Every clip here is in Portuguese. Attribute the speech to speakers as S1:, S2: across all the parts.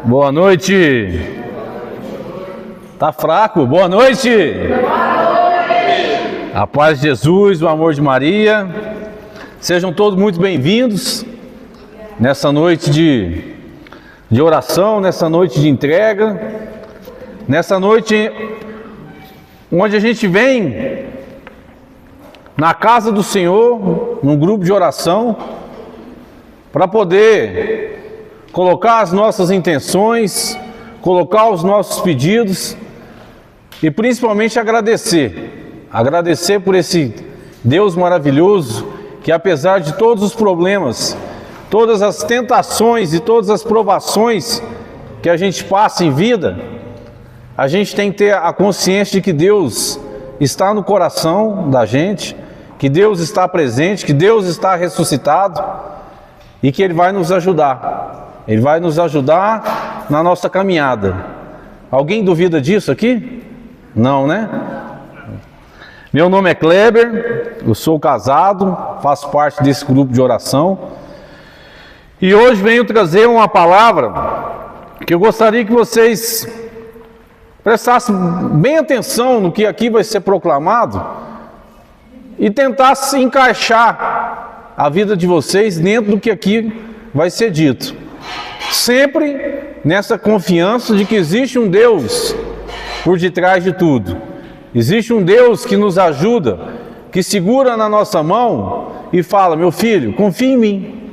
S1: Boa noite. Tá fraco? Boa noite. A paz de Jesus, o amor de Maria. Sejam todos muito bem-vindos nessa noite de oração, nessa noite de entrega, nessa noite onde a gente vem na casa do Senhor, num grupo de oração, para poder colocar as nossas intenções, colocar os nossos pedidos e principalmente agradecer por esse Deus maravilhoso que, apesar de todos os problemas, todas as tentações e todas as provações que a gente passa em vida, a gente tem que ter a consciência de que Deus está no coração da gente, que Deus está presente, que Deus está ressuscitado e que Ele vai nos ajudar. Ele vai nos ajudar na nossa caminhada. Alguém duvida disso aqui? Não, né? Meu nome é Kleber, eu sou casado, faço parte desse grupo de oração. E hoje venho trazer uma palavra que eu gostaria que vocês prestassem bem atenção no que aqui vai ser proclamado e tentassem encaixar a vida de vocês dentro do que aqui vai ser dito. Sempre nessa confiança de que existe um Deus por detrás de tudo. Existe um Deus que nos ajuda, que segura na nossa mão e fala: meu filho, confia em mim.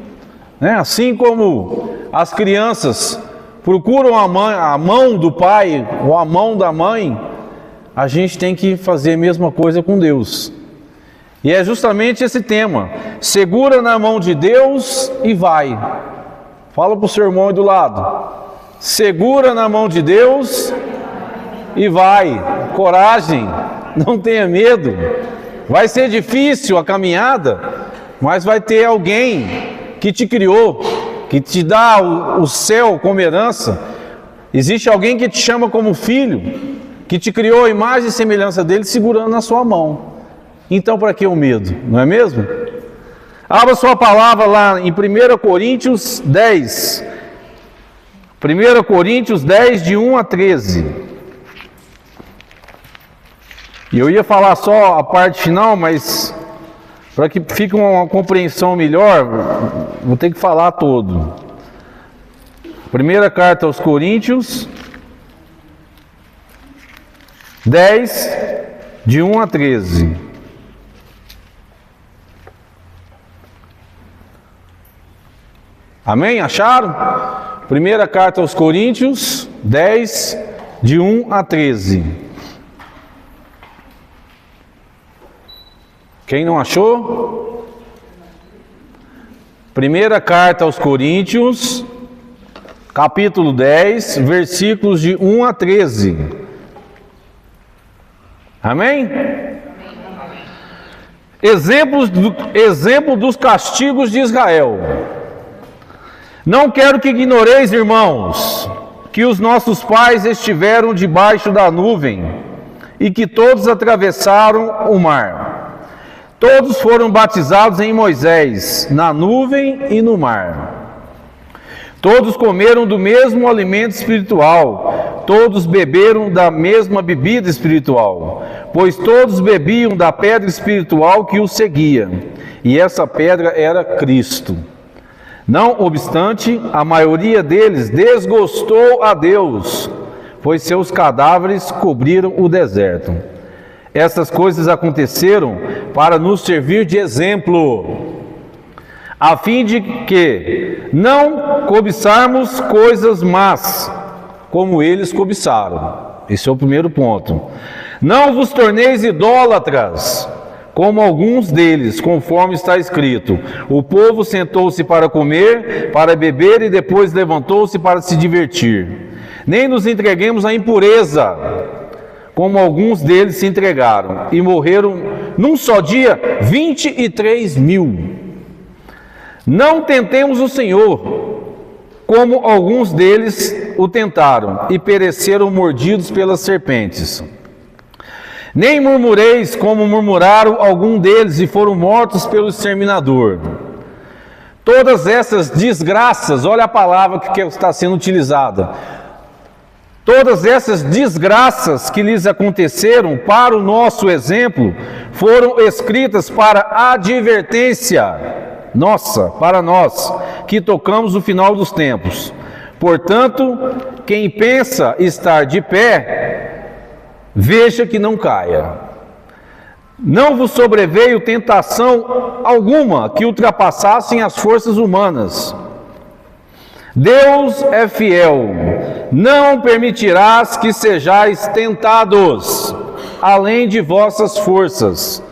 S1: Assim como as crianças procuram a mão do pai ou a mão da mãe, a gente tem que fazer a mesma coisa com Deus. E é justamente esse tema: segura na mão de Deus e vai. Fala para o seu irmão aí do lado: segura na mão de Deus e vai. Coragem, não tenha medo. Vai ser difícil a caminhada, mas vai ter alguém que te criou, que te dá o céu como herança. Existe alguém que te chama como filho, que te criou a imagem e semelhança dele, segurando na sua mão. Então, para que o medo? Não é mesmo? Abra sua palavra lá em 1 Coríntios 10. 1 Coríntios 10, de 1 a 13. E eu ia falar só a parte final, mas para que fique uma compreensão melhor, vou ter que falar todo. Primeira carta aos Coríntios 10, de 1 a 13. Amém? Acharam? Primeira carta aos Coríntios 10, de 1 a 13. Quem não achou? Primeira carta aos Coríntios, capítulo 10, versículos de 1 a 13. Amém? Exemplo dos castigos de Israel. Não quero que ignoreis, irmãos, que os nossos pais estiveram debaixo da nuvem e que todos atravessaram o mar. Todos foram batizados em Moisés, na nuvem e no mar. Todos comeram do mesmo alimento espiritual, todos beberam da mesma bebida espiritual, pois todos bebiam da pedra espiritual que os seguia, e essa pedra era Cristo. Não obstante, a maioria deles desgostou a Deus, pois seus cadáveres cobriram o deserto. Essas coisas aconteceram para nos servir de exemplo, a fim de que não cobiçarmos coisas más, como eles cobiçaram. Esse é o primeiro ponto. Não vos torneis idólatras, como alguns deles, conforme está escrito: o povo sentou-se para comer, para beber e depois levantou-se para se divertir. Nem nos entreguemos à impureza, como alguns deles se entregaram, e morreram num só dia 23 mil. Não tentemos o Senhor, como alguns deles o tentaram, e pereceram mordidos pelas serpentes. Nem murmureis, como murmuraram alguns deles, e foram mortos pelo exterminador. Todas essas desgraças, olha a palavra que está sendo utilizada. Todas essas desgraças que lhes aconteceram, para o nosso exemplo, foram escritas para advertência nossa, para nós, que tocamos o final dos tempos. Portanto, quem pensa estar de pé, veja que não caia. Não vos sobreveio tentação alguma que ultrapassassem as forças humanas. Deus é fiel, não permitirás que sejais tentados, além de vossas forças,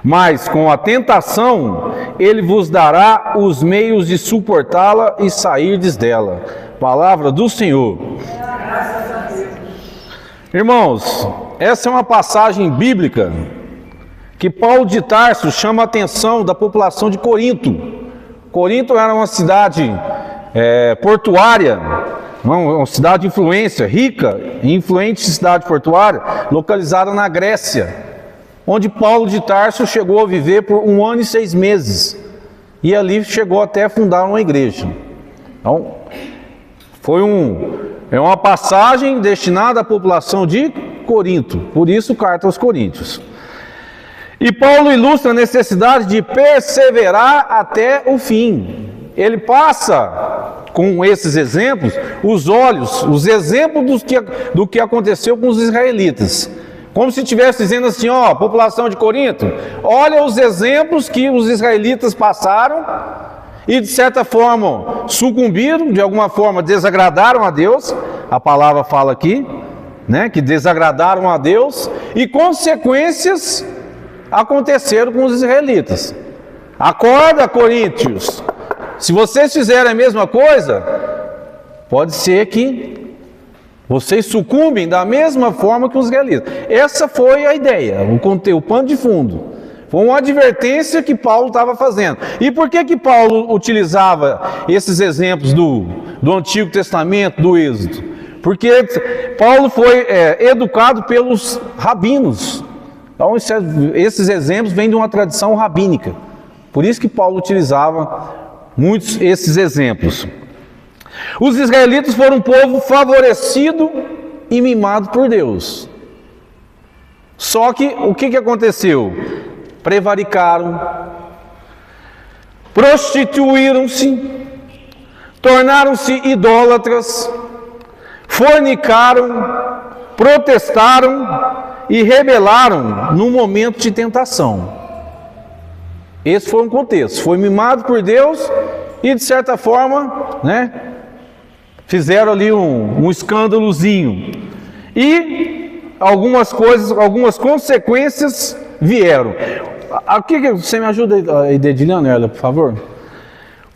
S1: mas com a tentação Ele vos dará os meios de suportá-la e sairdes dela. Palavra do Senhor. Irmãos, essa é uma passagem bíblica que Paulo de Tarso chama a atenção da população de Corinto. Corinto era uma cidade portuária, uma cidade de influência, rica e influente cidade portuária, localizada na Grécia, onde Paulo de Tarso chegou a viver por 1 ano e 6 meses, e ali chegou até fundar uma igreja. Então, é uma passagem destinada à população de Corinto, por isso carta aos Coríntios. E Paulo ilustra a necessidade de perseverar até o fim. Ele passa, com esses exemplos, os exemplos do que aconteceu com os israelitas. Como se estivesse dizendo assim, ó, população de Corinto, olha os exemplos que os israelitas passaram e de certa forma sucumbiram, de alguma forma desagradaram a Deus, a palavra fala aqui, né, que desagradaram a Deus, e consequências aconteceram com os israelitas. Acorda, coríntios, se vocês fizerem a mesma coisa, pode ser que vocês sucumbem da mesma forma que os israelitas. Essa foi a ideia, o pano de fundo. Foi uma advertência que Paulo estava fazendo. E por que Paulo utilizava esses exemplos do Antigo Testamento, do Êxodo? Porque Paulo foi educado pelos rabinos. Então, esses exemplos vêm de uma tradição rabínica. Por isso que Paulo utilizava muitos esses exemplos. Os israelitas foram um povo favorecido e mimado por Deus. Só que o que aconteceu? Prevaricaram, prostituíram-se, tornaram-se idólatras, fornicaram, protestaram e rebelaram no momento de tentação. Esse foi um contexto. Foi mimado por Deus e, de certa forma, né, fizeram ali um escândalozinho. E algumas consequências vieram. Você me ajuda aí, dedilhando ela, por favor?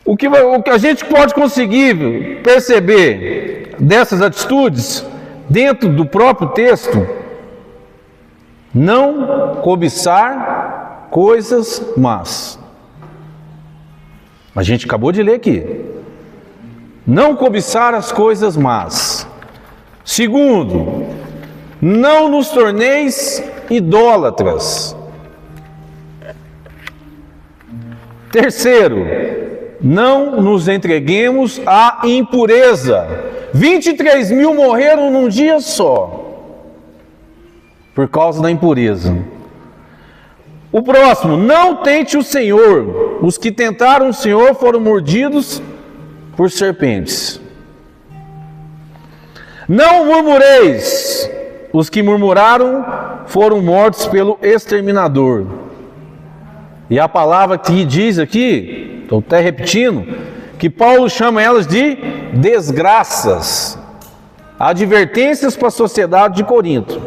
S1: O que a gente pode conseguir perceber dessas atitudes, dentro do próprio texto, não cobiçar coisas más. A gente acabou de ler aqui. Não cobiçar as coisas más. Segundo, não nos torneis idólatras. Terceiro, não nos entreguemos à impureza. 23 mil morreram num dia só, por causa da impureza. O próximo, não tente o Senhor. Os que tentaram o Senhor foram mordidos por serpentes. Não murmureis. Os que murmuraram foram mortos pelo exterminador. E a palavra que diz aqui, estou até repetindo, que Paulo chama elas de desgraças, advertências para a sociedade de Corinto.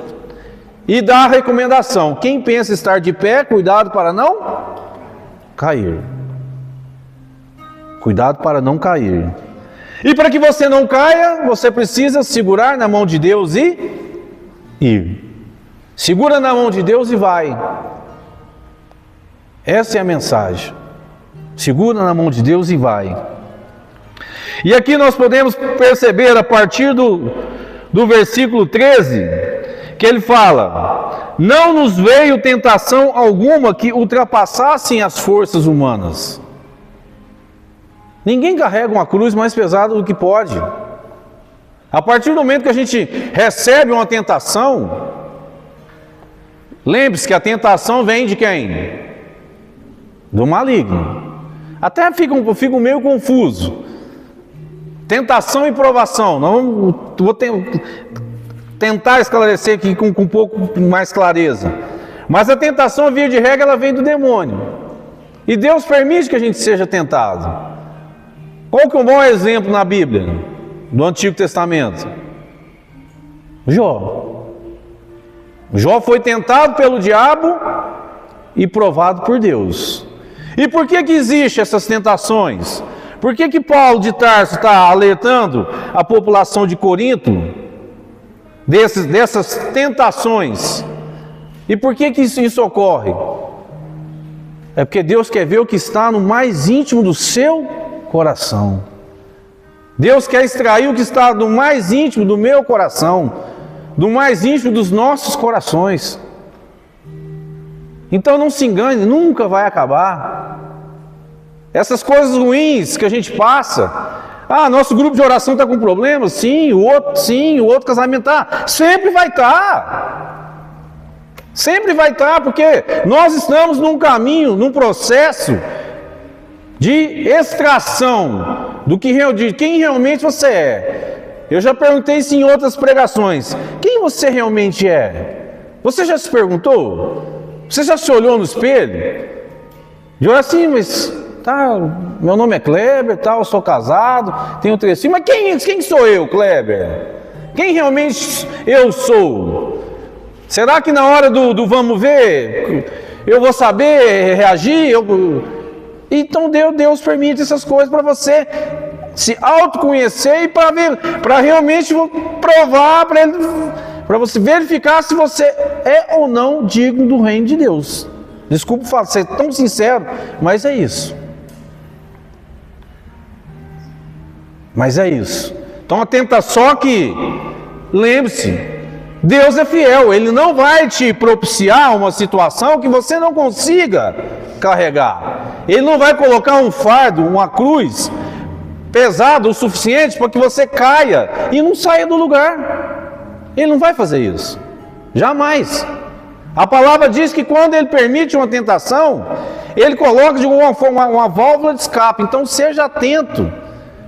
S1: E dá a recomendação: quem pensa estar de pé, cuidado para não cair. Cuidado para não cair. E para que você não caia, você precisa segurar na mão de Deus e ir. Segura na mão de Deus e vai. Essa é a mensagem. Segura na mão de Deus e vai. E aqui nós podemos perceber, a partir do versículo 13, que ele fala: não nos veio tentação alguma que ultrapassassem as forças humanas. Ninguém carrega uma cruz mais pesada do que pode. A partir do momento que a gente recebe uma tentação, lembre-se que a tentação vem de quem? Do maligno. Até fico meio confuso. Tentação e provação. Não vou tentar esclarecer aqui com um pouco mais clareza. Mas a tentação, via de regra, ela vem do demônio. E Deus permite que a gente seja tentado. Qual que é um bom exemplo na Bíblia, do Antigo Testamento? Jó. Jó foi tentado pelo diabo e provado por Deus. E por que existem essas tentações? Por que Paulo de Tarso está alertando a população de Corinto dessas tentações? E por que isso ocorre? É porque Deus quer ver o que está no mais íntimo do seu coração. Deus quer extrair o que está no mais íntimo do meu coração, do mais íntimo dos nossos corações. Então não se engane, nunca vai acabar. Essas coisas ruins que a gente passa, nosso grupo de oração está com problemas, sim, o outro casamento está, sempre vai estar. Sempre vai estar, porque nós estamos num caminho, num processo de extração de quem realmente você é. Eu já perguntei isso em outras pregações. Quem você realmente é? Você já se perguntou? Você já se olhou no espelho? E olha assim, mas meu nome é Kleber, eu sou casado, tenho 3 filhos, mas quem sou eu, Kleber? Quem realmente eu sou? Será que na hora do vamos ver, eu vou saber reagir? Então Deus permite essas coisas para você se autoconhecer e para realmente provar, para você verificar se você é ou não digno do reino de Deus. Desculpa ser tão sincero, mas é isso. Então atenta só que, lembre-se, Deus é fiel, Ele não vai te propiciar uma situação que você não consiga carregar. Ele não vai colocar um fardo, uma cruz pesada o suficiente para que você caia e não saia do lugar. Ele não vai fazer isso, jamais. A palavra diz que quando Ele permite uma tentação, Ele coloca de alguma forma uma válvula de escape. Então seja atento,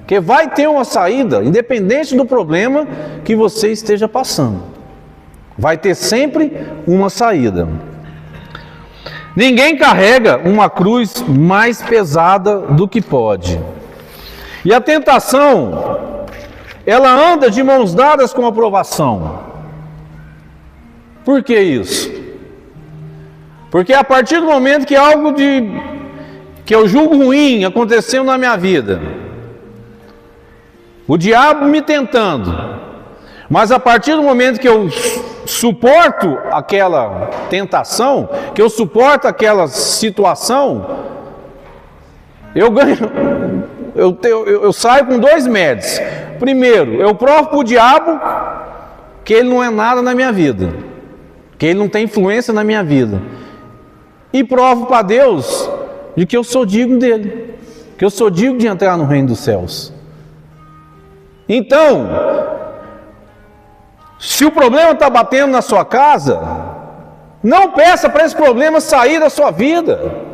S1: que vai ter uma saída, independente do problema que você esteja passando. Vai ter sempre uma saída. Ninguém carrega uma cruz mais pesada do que pode. E a tentação, ela anda de mãos dadas com a provação. Por que isso? Porque a partir do momento que algo que eu julgo ruim aconteceu na minha vida, o diabo me tentando, mas a partir do momento que eu suporto aquela tentação, que eu suporto aquela situação, eu ganho, eu saio com 2 méritos. Primeiro, eu provo para o diabo que ele não é nada na minha vida, que ele não tem influência na minha vida, e provo para Deus de que eu sou digno dele, que eu sou digno de entrar no reino dos céus. Então, se o problema está batendo na sua casa, não peça para esse problema sair da sua vida.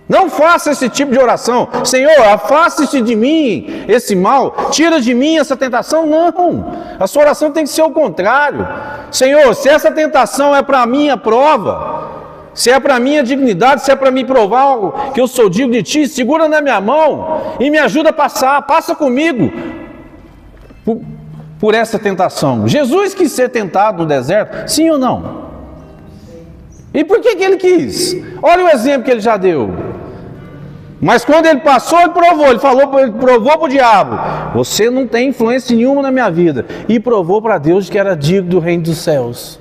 S1: Não faça esse tipo de oração. Senhor, afaste-se de mim esse mal, tira de mim essa tentação. Não, a sua oração tem que ser o contrário. Senhor, se essa tentação é para a minha prova, se é para a minha dignidade, se é para me provar que eu sou digno de Ti, segura na minha mão e me ajuda a passar, passa comigo por essa tentação. Jesus quis ser tentado no deserto, sim ou não? E por que Ele quis? Olha o exemplo que Ele já deu. Mas quando Ele passou, Ele provou, Ele provou para o diabo: você não tem influência nenhuma na minha vida. E provou para Deus que era digno do reino dos céus.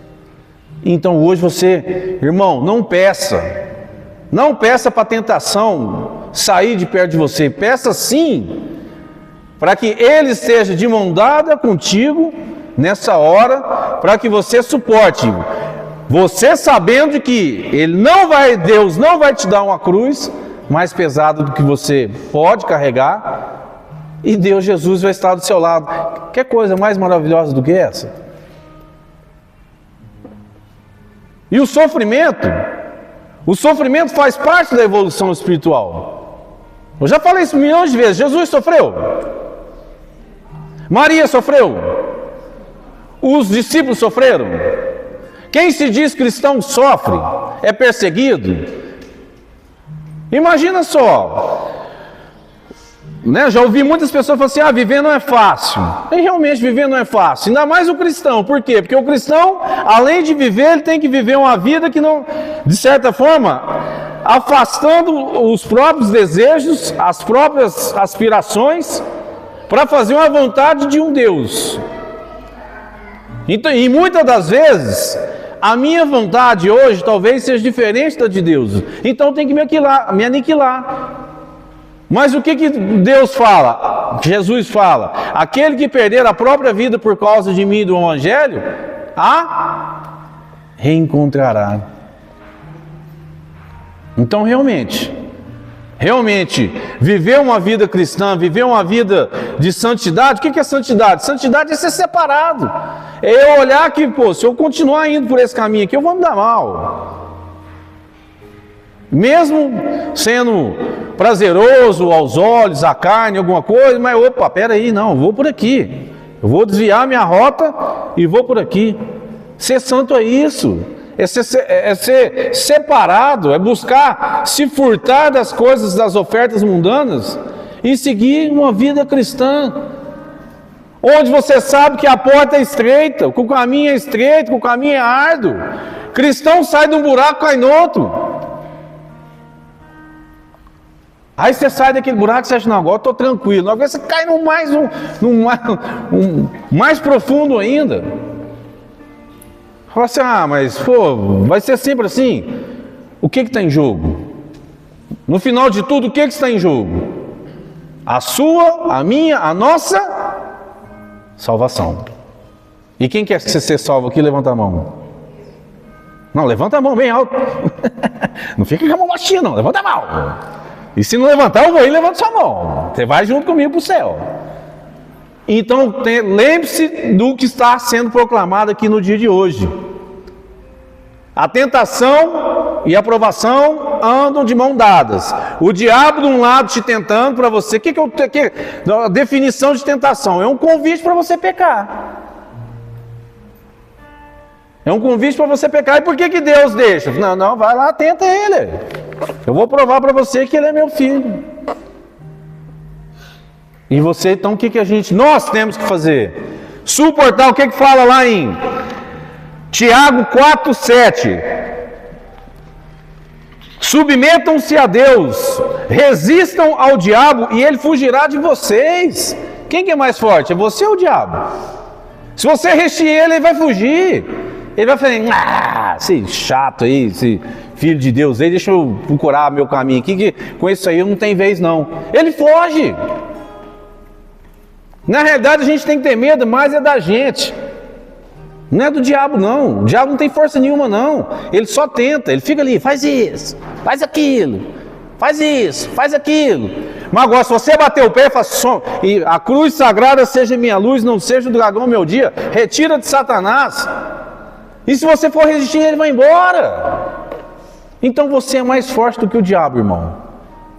S1: Então hoje você, irmão, não peça para a tentação sair de perto de você. Peça sim, para que Ele esteja de mão dada contigo nessa hora, para que você suporte. Você sabendo que Deus não vai te dar uma cruz mais pesado do que você pode carregar, e Deus, Jesus, vai estar do seu lado. Que coisa mais maravilhosa do que essa? E o sofrimento faz parte da evolução espiritual. Eu já falei isso milhões de vezes. Jesus sofreu, Maria sofreu, os discípulos sofreram. Quem se diz cristão sofre, é perseguido. Imagina só, né? Já ouvi muitas pessoas falarem assim: viver não é fácil. E realmente viver não é fácil, ainda mais o cristão. Por quê? Porque o cristão, além de viver, ele tem que viver uma vida que não, de certa forma, afastando os próprios desejos, as próprias aspirações, para fazer uma vontade de um Deus. Então, e muitas das vezes, a minha vontade hoje talvez seja diferente da de Deus. Então tem que me aniquilar. Mas o que Deus fala? Jesus fala: aquele que perder a própria vida por causa de mim e do Evangelho, a reencontrará. Então realmente, viver uma vida cristã, viver uma vida de santidade. O que é santidade? Santidade é ser separado. É eu olhar que, se eu continuar indo por esse caminho aqui, eu vou me dar mal. Mesmo sendo prazeroso aos olhos, à carne, alguma coisa, mas peraí, não, eu vou por aqui. Eu vou desviar minha rota e vou por aqui. Ser santo é isso. É ser separado, é buscar se furtar das coisas, das ofertas mundanas e seguir uma vida cristã, onde você sabe que a porta é estreita, que o caminho é estreito, que o caminho é árduo. Cristão sai de um buraco e cai no outro. Aí você sai daquele buraco e você acha: não, agora eu estou tranquilo. Agora você cai num mais profundo ainda. Fala assim: mas vai ser sempre assim? O que está em jogo? No final de tudo, o que está em jogo? A sua, a minha, a nossa salvação. E quem quer ser salvo aqui, levanta a mão. Não, levanta a mão bem alto. Não fica com a mão baixinha, não. Levanta a mão. E se não levantar, eu vou ir, levanta sua mão. Você vai junto comigo para o céu. Então, lembre-se do que está sendo proclamado aqui no dia de hoje. A tentação e a provação andam de mão dadas. O diabo de um lado te tentando para você. A definição de tentação é um convite para você pecar. É um convite para você pecar. E por que Deus deixa? Não, vai lá, tenta ele. Eu vou provar para você que ele é meu filho. E você, então, nós temos que fazer? Suportar. O que fala lá em Tiago 4:7? Submetam-se a Deus, resistam ao diabo e ele fugirá de vocês. Quem que é mais forte? É você ou o diabo? Se você resistir ele vai fugir. Ele vai falar: esse chato aí, esse filho de Deus aí, deixa eu procurar meu caminho aqui, que com isso aí eu não tenho vez não. Ele foge. Na realidade a gente tem que ter medo, mas é da gente. Não é do diabo não. O diabo não tem força nenhuma não. Ele só tenta, ele fica ali: faz isso, faz aquilo, faz isso, faz aquilo. Mas agora, se você bater o pé e falar: e a cruz sagrada seja minha luz, não seja o dragão meu dia, retira de Satanás. E se você for resistir, ele vai embora. Então você é mais forte do que o diabo, irmão.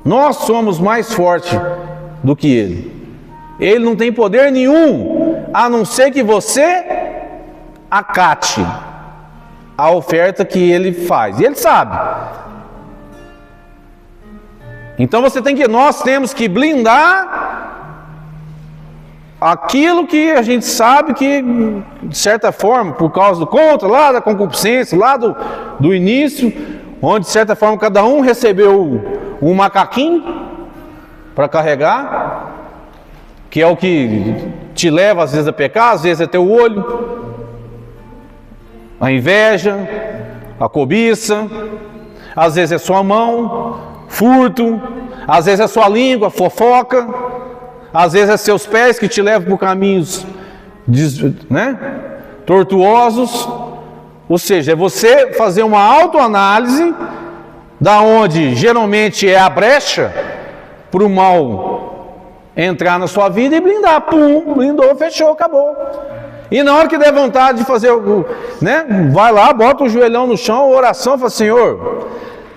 S1: Nós somos mais fortes do que ele. Ele não tem poder nenhum, a não ser que você acate a oferta que ele faz. E ele sabe. Então nós temos que blindar aquilo que a gente sabe que, de certa forma, por causa do lá da concupiscência, lá do início, onde de certa forma cada um recebeu um macaquinho para carregar, que é o que te leva às vezes a pecar, às vezes é teu olho, a inveja, a cobiça, às vezes é sua mão, furto, às vezes é sua língua, fofoca, às vezes é seus pés que te levam por caminhos tortuosos. Ou seja, é você fazer uma autoanálise da onde geralmente é a brecha para o mal entrar na sua vida e blindar. Pum, blindou, fechou, acabou. E na hora que der vontade de fazer, vai lá, bota o joelhão no chão, oração, fala: Senhor,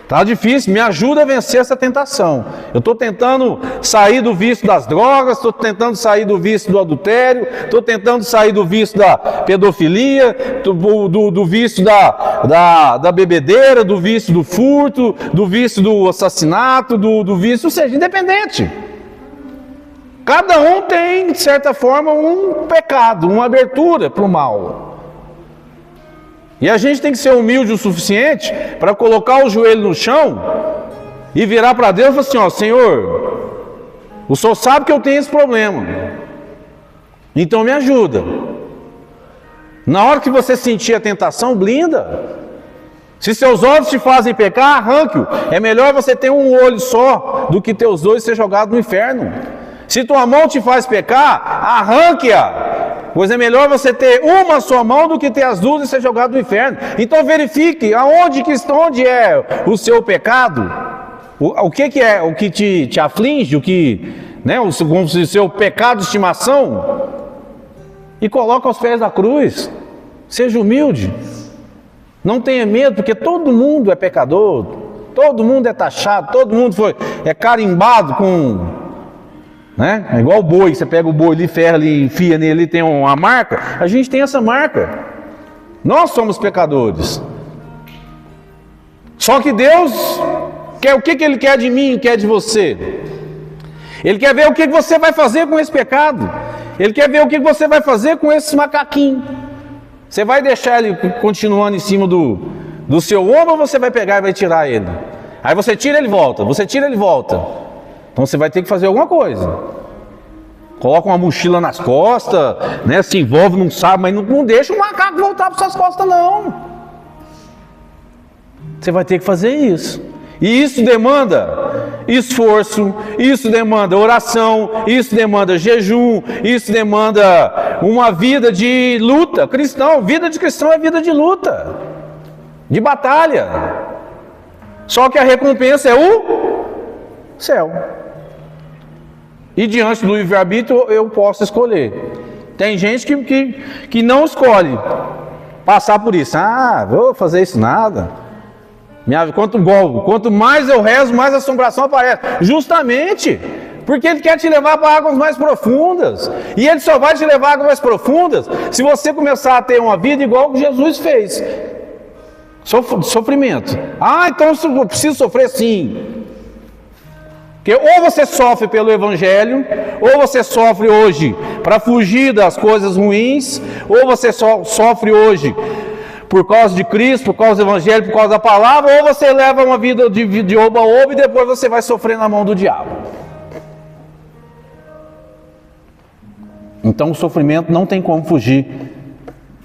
S1: tá difícil, me ajuda a vencer essa tentação. Eu estou tentando sair do vício das drogas, estou tentando sair do vício do adultério, estou tentando sair do vício da pedofilia, do vício da bebedeira, do vício do furto, do vício do assassinato, do vício, ou seja, independente. Cada um tem, de certa forma, um pecado, uma abertura para o mal. E a gente tem que ser humilde o suficiente para colocar o joelho no chão e virar para Deus e falar assim: ó, Senhor, o Senhor sabe que eu tenho esse problema, então me ajuda. Na hora que você sentir a tentação, blinda. Se seus olhos te fazem pecar, arranque-o. É melhor você ter um olho só do que ter os dois e ser jogado no inferno. Se tua mão te faz pecar, arranque-a, pois é melhor você ter uma só mão do que ter as duas e ser jogado no inferno. Então verifique onde é o seu pecado, o que é o que te aflige, o seu pecado de estimação, e coloca aos pés da cruz. Seja humilde, não tenha medo, porque todo mundo é pecador, todo mundo é taxado, todo mundo é carimbado com... É igual o boi, você pega o boi ali, ferra ali, enfia nele, tem uma marca. A gente tem essa marca. Nós somos pecadores. Só que Deus quer o que Ele quer de mim, quer de você. Ele quer ver o que você vai fazer com esse pecado. Ele quer ver o que você vai fazer com esse macaquinho. Você vai deixar ele continuando em cima do seu ombro, ou você vai pegar e vai tirar ele? Aí você tira, ele volta. Você tira, ele volta. Então você vai ter que fazer alguma coisa. Coloca uma mochila nas costas, se envolve, não sabe, mas não deixa o macaco voltar para suas costas, não. Você vai ter que fazer isso. E isso demanda esforço, isso demanda oração, isso demanda jejum, isso demanda uma vida de luta. Vida de cristão é vida de luta, de batalha. Só que a recompensa é o céu. E diante do livre-arbítrio eu posso escolher. Tem gente que não escolhe passar por isso. Vou fazer isso nada. Quanto mais eu rezo, mais assombração aparece. Justamente porque Ele quer te levar para águas mais profundas. E Ele só vai te levar a águas mais profundas se você começar a ter uma vida igual que Jesus fez. Sofrimento. Então eu preciso sofrer sim. Porque ou você sofre pelo Evangelho, ou você sofre hoje para fugir das coisas ruins, ou você sofre hoje por causa de Cristo, por causa do Evangelho, por causa da palavra, ou você leva uma vida de oba-oba e depois você vai sofrer na mão do diabo. Então o sofrimento não tem como fugir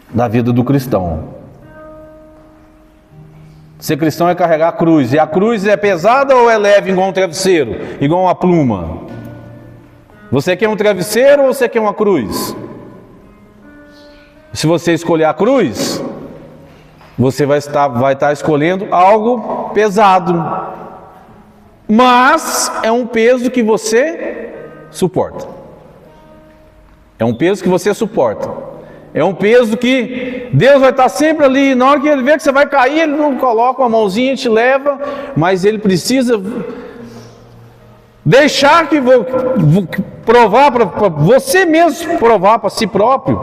S1: da vida do cristão. Ser cristão é carregar a cruz. E a cruz é pesada ou é leve igual um travesseiro? Igual uma pluma? Você quer um travesseiro ou você quer uma cruz? Se você escolher a cruz, você vai estar escolhendo algo pesado. Mas é um peso que você suporta. É um peso que você suporta. É um peso que Deus vai estar sempre ali. Na hora que Ele vê que você vai cair, Ele não coloca uma mãozinha e te leva, mas Ele precisa deixar que provar para você mesmo, provar para si próprio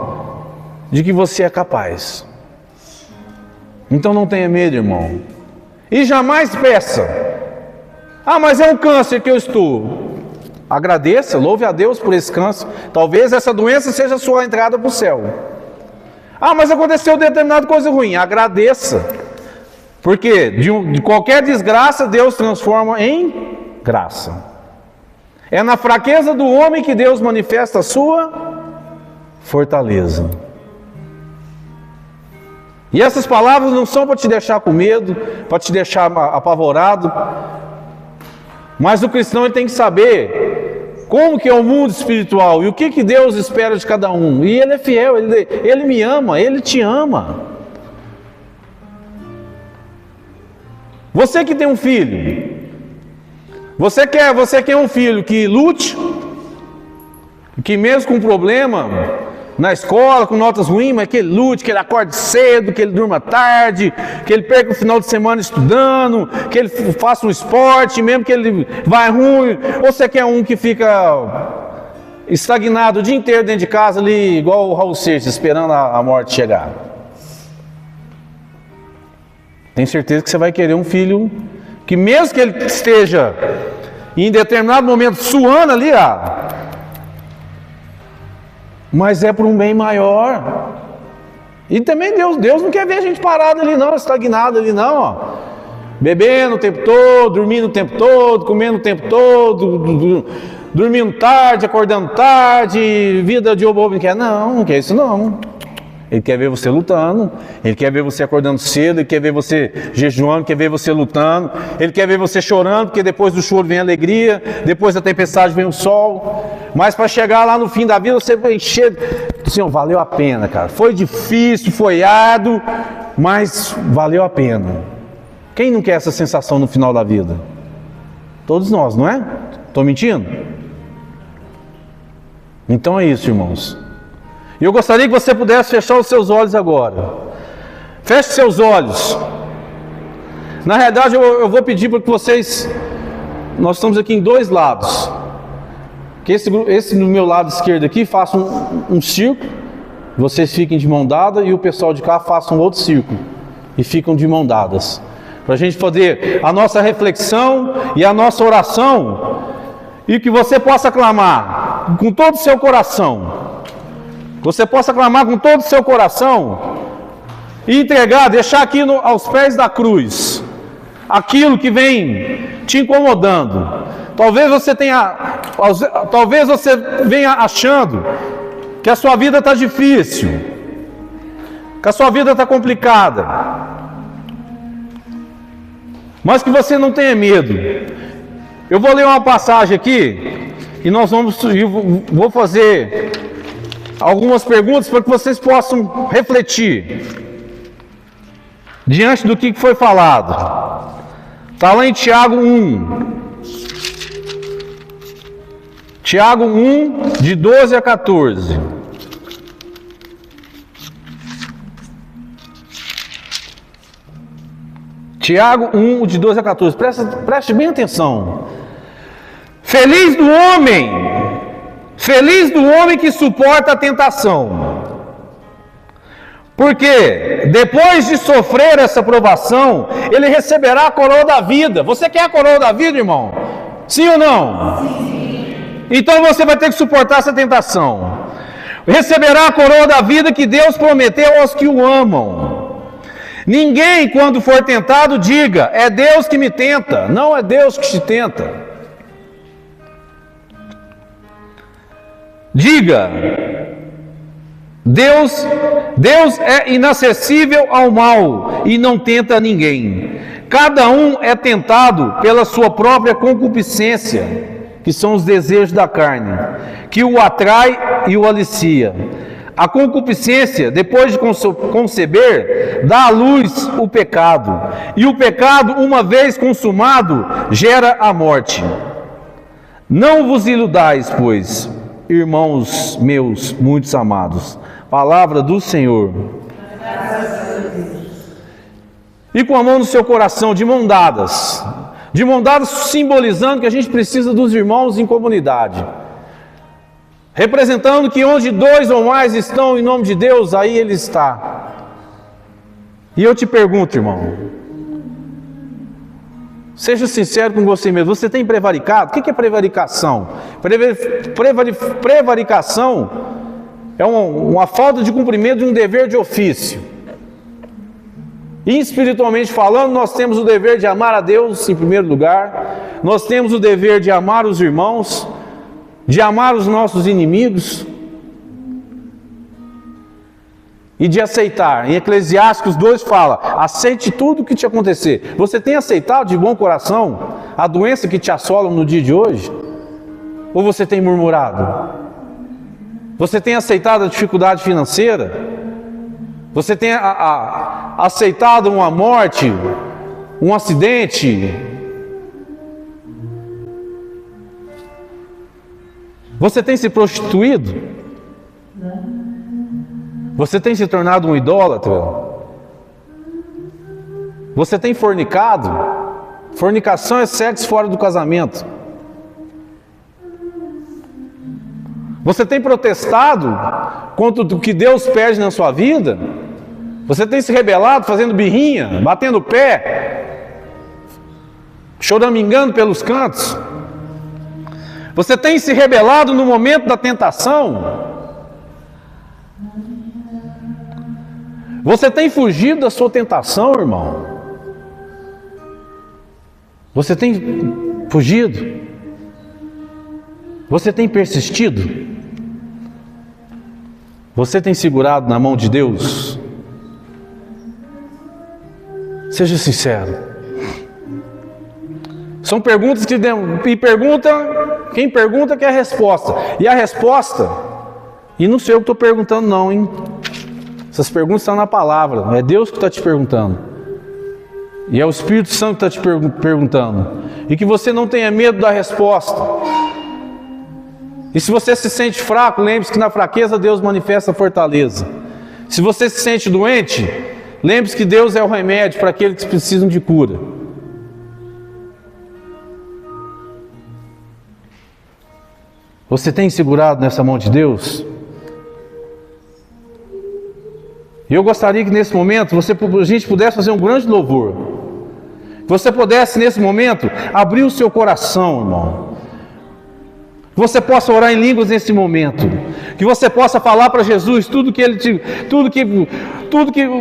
S1: de que você é capaz. Então não tenha medo, irmão. E jamais peça: mas é um câncer que eu estou. Agradeça, louve a Deus por esse câncer. Talvez essa doença seja a sua entrada para o céu. Mas aconteceu determinada coisa ruim. Agradeça. Porque de qualquer desgraça, Deus transforma em graça. É na fraqueza do homem que Deus manifesta a sua fortaleza. E essas palavras não são para te deixar com medo, para te deixar apavorado. Mas o cristão ele tem que saber como que é o mundo espiritual e o que Deus espera de cada um. E Ele é fiel, Ele me ama, Ele te ama. Você que tem um filho, você quer um filho que lute, que mesmo com problema na escola, com notas ruins, mas que ele lute, que ele acorde cedo, que ele durma tarde, que ele perca o final de semana estudando, que ele faça um esporte, mesmo que ele vá ruim. Ou você quer um que fica estagnado o dia inteiro dentro de casa ali, igual o Raul Seixas, esperando a morte chegar? Tenho certeza que você vai querer um filho que mesmo que ele esteja em determinado momento suando ali, mas é para um bem maior. E também Deus não quer ver a gente parado ali não, estagnado ali não, bebendo o tempo todo, dormindo o tempo todo, comendo o tempo todo, dormindo tarde, acordando tarde, vida de obo, não quer isso não. Ele quer ver você lutando, Ele quer ver você acordando cedo, Ele quer ver você jejuando, quer ver você lutando, Ele quer ver você chorando, porque depois do choro vem a alegria, depois da tempestade vem o sol, mas para chegar lá no fim da vida você vai encher, Senhor, valeu a pena, cara, foi difícil, foi árduo, mas valeu a pena. Quem não quer essa sensação no final da vida? Todos nós, não é? Estou mentindo? Então é isso, irmãos. E eu gostaria que você pudesse fechar os seus olhos agora. Feche seus olhos. Na realidade, eu vou pedir para que vocês... Nós estamos aqui em dois lados. Que esse no meu lado esquerdo aqui faça um círculo. Vocês fiquem de mão dada e o pessoal de cá faça um outro círculo. E ficam de mão dadas. Para a gente fazer a nossa reflexão e a nossa oração. E que você possa clamar com todo o seu coração. Você possa clamar com todo o seu coração e entregar, deixar aqui aos pés da cruz aquilo que vem te incomodando. Talvez você venha achando que a sua vida está difícil, que a sua vida está complicada, mas que você não tenha medo. Eu vou ler uma passagem aqui e vou fazer algumas perguntas para que vocês possam refletir diante do que foi falado. Está lá em Tiago 1. Tiago 1, de 12 a 14. Tiago 1, de 12 a 14. Preste bem atenção. Feliz do homem que suporta a tentação, porque depois de sofrer essa provação, ele receberá a coroa da vida. Você quer a coroa da vida, irmão? Sim ou não? Sim. Então você vai ter que suportar essa tentação. Receberá a coroa da vida que Deus prometeu aos que o amam. Ninguém, quando for tentado, diga: é Deus que me tenta. Não é Deus que te tenta. Diga: Deus é inacessível ao mal e não tenta ninguém. Cada um é tentado pela sua própria concupiscência, que são os desejos da carne, que o atrai e o alicia. A concupiscência, depois de conceber, dá à luz o pecado. E o pecado, uma vez consumado, gera a morte. Não vos iludais, pois, irmãos meus, muitos amados. Palavra do Senhor. E com a mão no seu coração, de mão dadas. De mão dadas, simbolizando que a gente precisa dos irmãos em comunidade. Representando que onde dois ou mais estão em nome de Deus, aí Ele está. E eu te pergunto, irmão. Seja sincero com você mesmo. Você tem prevaricado? O que é prevaricação? Prevaricação é uma falta de cumprimento de um dever de ofício. E espiritualmente falando, nós temos o dever de amar a Deus em primeiro lugar. Nós temos o dever de amar os irmãos, de amar os nossos inimigos e de aceitar. Em Eclesiásticos 2 fala: aceite tudo o que te acontecer. Você tem aceitado de bom coração a doença que te assola no dia de hoje? Ou você tem murmurado? Você tem aceitado a dificuldade financeira? Você tem aceitado uma morte um acidente. Você tem se prostituído? Você tem se tornado um idólatra? Você tem fornicado? Fornicação é sexo fora do casamento. Você tem protestado contra o que Deus pede na sua vida? Você tem se rebelado, fazendo birrinha, batendo o pé, choramingando pelos cantos? Você tem se rebelado no momento da tentação? Você tem fugido da sua tentação, irmão? Você tem fugido? Você tem persistido? Você tem segurado na mão de Deus? Seja sincero. São perguntas que quem pergunta quer a resposta. E a resposta, e não sei eu que estou perguntando não, hein? Essas perguntas estão na palavra, é Deus que está te perguntando. E é o Espírito Santo que está te perguntando. E que você não tenha medo da resposta. E se você se sente fraco, lembre-se que na fraqueza Deus manifesta a fortaleza. Se você se sente doente, lembre-se que Deus é o remédio para aqueles que precisam de cura. Você tem segurado nessa mão de Deus? E eu gostaria que nesse momento a gente pudesse fazer um grande louvor. Que você pudesse nesse momento abrir o seu coração, irmão. Que você possa orar em línguas nesse momento. Que você possa falar para Jesus tudo que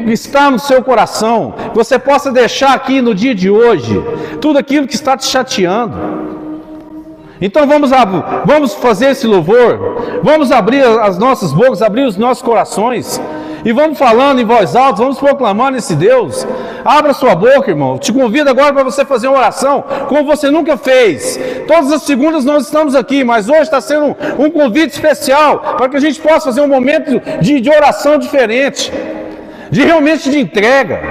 S1: está no seu coração. Que você possa deixar aqui no dia de hoje tudo aquilo que está te chateando. Então vamos fazer esse louvor. Vamos abrir as nossas bocas, abrir os nossos corações. E vamos falando em voz alta, vamos proclamando esse Deus. Abra sua boca, irmão. Te convido agora para você fazer uma oração como você nunca fez. Todas as segundas nós estamos aqui, mas hoje está sendo um convite especial para que a gente possa fazer um momento de oração diferente, de realmente de entrega.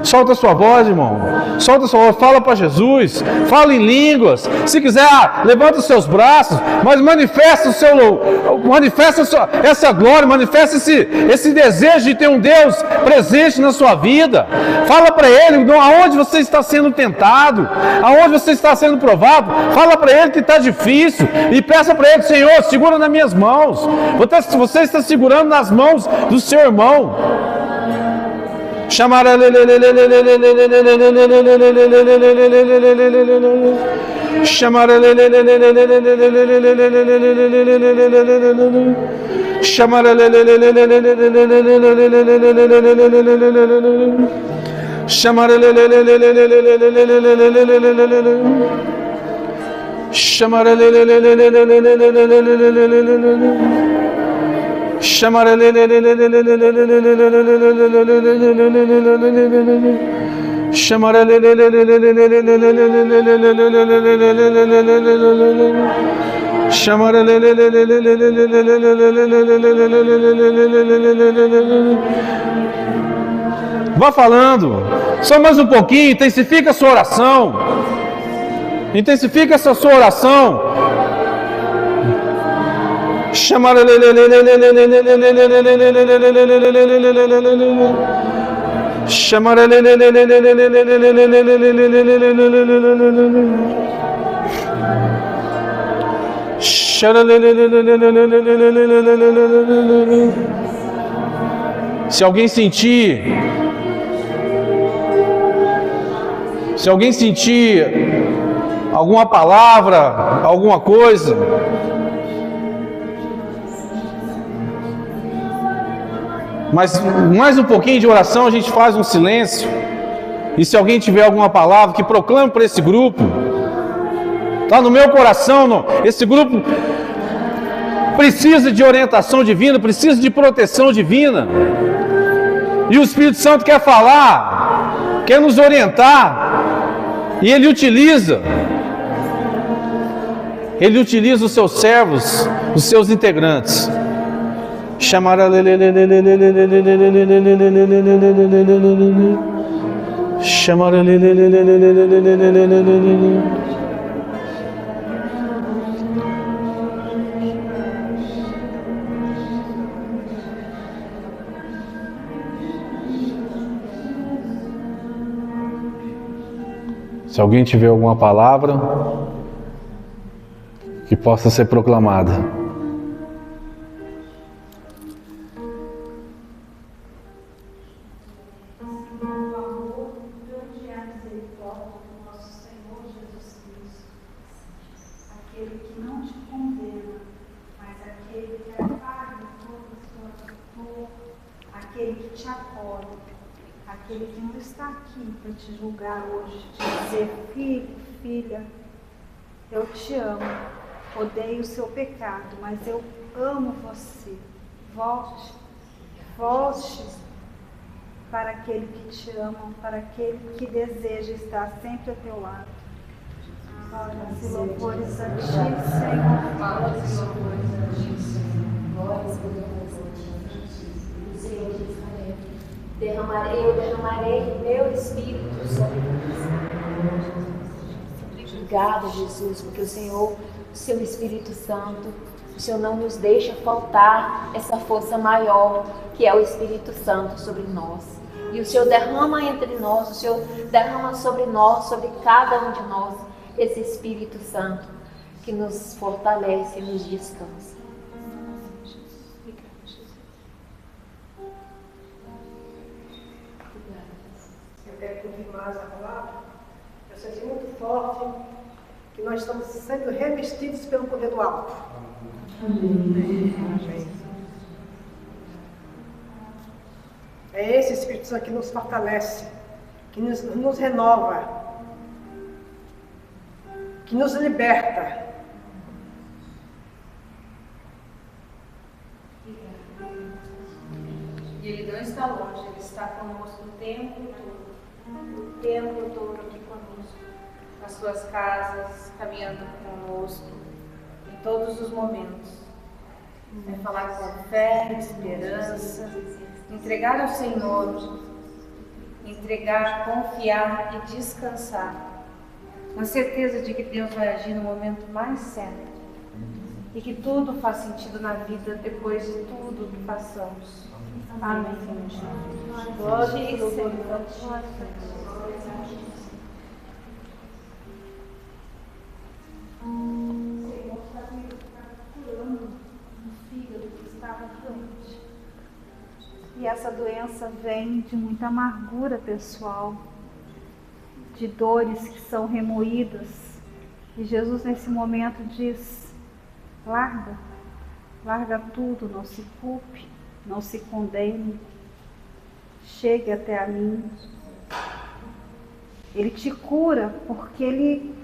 S1: Solta a sua voz, irmão. Solta a sua voz, fala para Jesus, fala em línguas. Se quiser, levanta os seus braços, mas manifesta essa glória, manifesta esse desejo de ter um Deus presente na sua vida. Fala para Ele aonde você está sendo tentado, aonde você está sendo provado. Fala para Ele que está difícil e peça para Ele: Senhor, segura nas minhas mãos. Você está segurando nas mãos do seu irmão. Chamar Vá falando, só mais um pouquinho, intensifica a sua oração. Intensifica essa sua oração. Chamar se alguém sentir alguma palavra, alguma coisa, mas mais um pouquinho de oração, a gente faz um silêncio. E se alguém tiver alguma palavra, que proclame para esse grupo. Está no meu coração, não. Esse grupo precisa de orientação divina, precisa de proteção divina. E o Espírito Santo quer falar, quer nos orientar, e Ele utiliza os seus servos, os seus integrantes. Se alguém tiver alguma palavra que possa ser proclamada.
S2: Aquele que não está aqui para te julgar hoje, te dizer: filho, filha, eu te amo, odeio o seu pecado, mas eu amo você. Volte, volte para aquele que te ama, para aquele que deseja estar sempre ao teu lado. Glórias e louvores a ti, Senhor. Glórias e louvores a ti, Senhor. Glórias e louvores a ti, Senhor.
S3: Eu derramarei o meu Espírito sobre você. Obrigada, Jesus, porque o Senhor, o seu Espírito Santo, o Senhor não nos deixa faltar essa força maior, que é o Espírito Santo sobre nós. E o Senhor derrama entre nós, o Senhor derrama sobre nós, sobre cada um de nós, esse Espírito Santo que nos fortalece e nos descansa.
S4: Quero confirmar essa palavra. Eu senti muito forte que nós estamos sendo revestidos pelo poder do alto. Amém. É esse Espírito Santo que nos fortalece, que nos renova, que nos liberta.
S2: E Ele não está longe, Ele está conosco o tempo todo. O tempo todo aqui conosco, nas suas casas, caminhando conosco, em todos os momentos. É falar com fé, esperança, entregar ao Senhor, entregar, confiar e descansar, com a certeza de que Deus vai agir no momento mais certo e que tudo faz sentido na vida depois de tudo que passamos. Amém, Senhor. Glória e Senhor. Senhor está curando um fígado que estava doente. E essa doença vem de muita amargura pessoal, de dores que são remoídas. E Jesus nesse momento diz: larga tudo, não se culpe, não se condene, chegue até a mim. Ele te cura porque Ele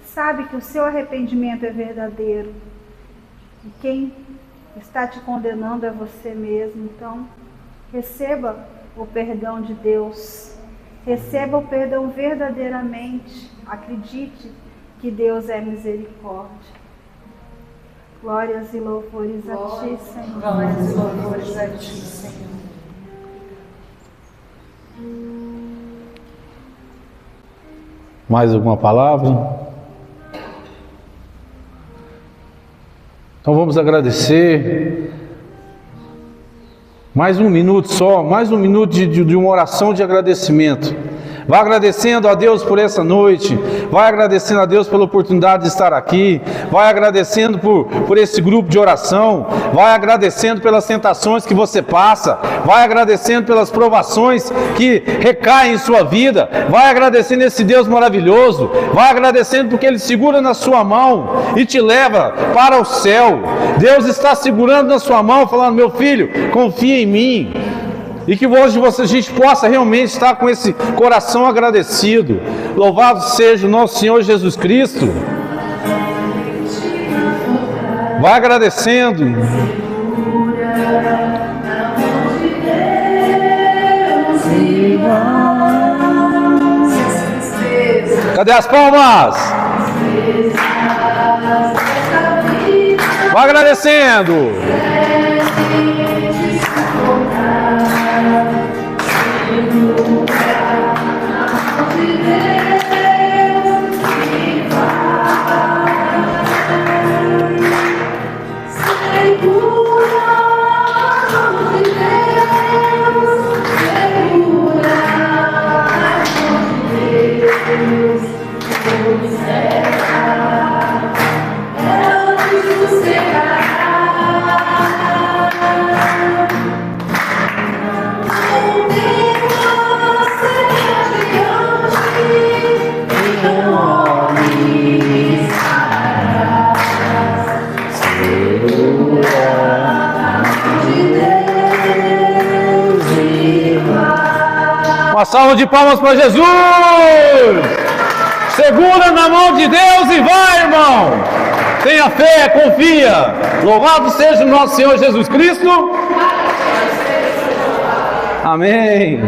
S2: sabe que o seu arrependimento é verdadeiro. E quem está te condenando é você mesmo. Então, receba o perdão de Deus. Receba o perdão verdadeiramente. Acredite que Deus é misericórdia. Glórias e louvores a ti, Senhor.
S4: Glórias e louvores a ti, Senhor.
S1: Mais alguma palavra? Então vamos agradecer. Mais um minuto só, mais um minuto de uma oração de agradecimento. Vai agradecendo a Deus por essa noite, vai agradecendo a Deus pela oportunidade de estar aqui, vai agradecendo por esse grupo de oração, vai agradecendo pelas tentações que você passa, vai agradecendo pelas provações que recaem em sua vida, vai agradecendo esse Deus maravilhoso, vai agradecendo porque Ele segura na sua mão e te leva para o céu. Deus está segurando na sua mão, falando: meu filho, confia em mim. E que hoje a gente possa realmente estar com esse coração agradecido. Louvado seja o nosso Senhor Jesus Cristo. Vai agradecendo. Cadê as palmas? Vai agradecendo. Uma salva de palmas para Jesus! Segura na mão de Deus e vai, irmão! Tenha fé, confia! Louvado seja o nosso Senhor Jesus Cristo! Amém!